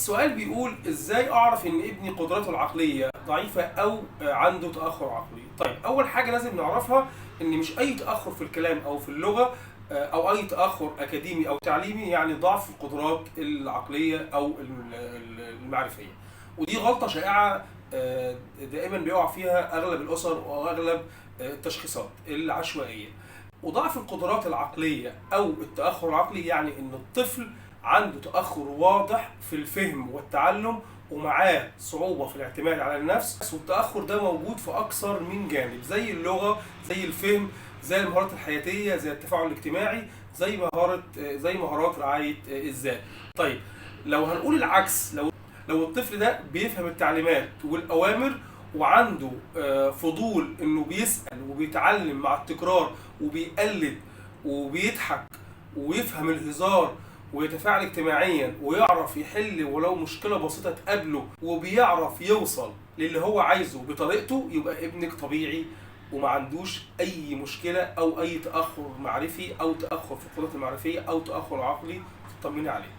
السؤال بيقول ازاي اعرف ان ابني قدراته العقليه ضعيفه او عنده تاخر عقلي؟ طيب، اول حاجه لازم نعرفها ان مش اي تاخر في الكلام او في اللغه او اي تاخر اكاديمي او تعليمي يعني ضعف القدرات العقليه او المعرفيه. ودي غلطه شائعه دائما بيقع فيها اغلب الاسر واغلب التشخيصات العشوائيه. وضعف القدرات العقليه او التاخر العقلي يعني ان الطفل عنده تأخر واضح في الفهم والتعلم ومعاه صعوبة في الاعتماد على النفس، والتأخر ده موجود في أكثر من جانب زي اللغة، زي الفهم، زي المهارات الحياتية، زي التفاعل الاجتماعي، زي مهارات رعاية الذات. طيب، لو هنقول العكس، لو الطفل ده بيفهم التعليمات والأوامر وعنده فضول إنه بيسأل وبيتعلم مع التكرار وبيقلد وبيضحك ويفهم الهزار ويتفاعل اجتماعيا ويعرف يحل ولو مشكلة بسيطة تقابله وبيعرف يوصل للي هو عايزه بطريقته، يبقى ابنك طبيعي وما عندوش أي مشكلة أو أي تأخر معرفي أو تأخر في القدرات المعرفية أو تأخر عقلي تطمني عليه.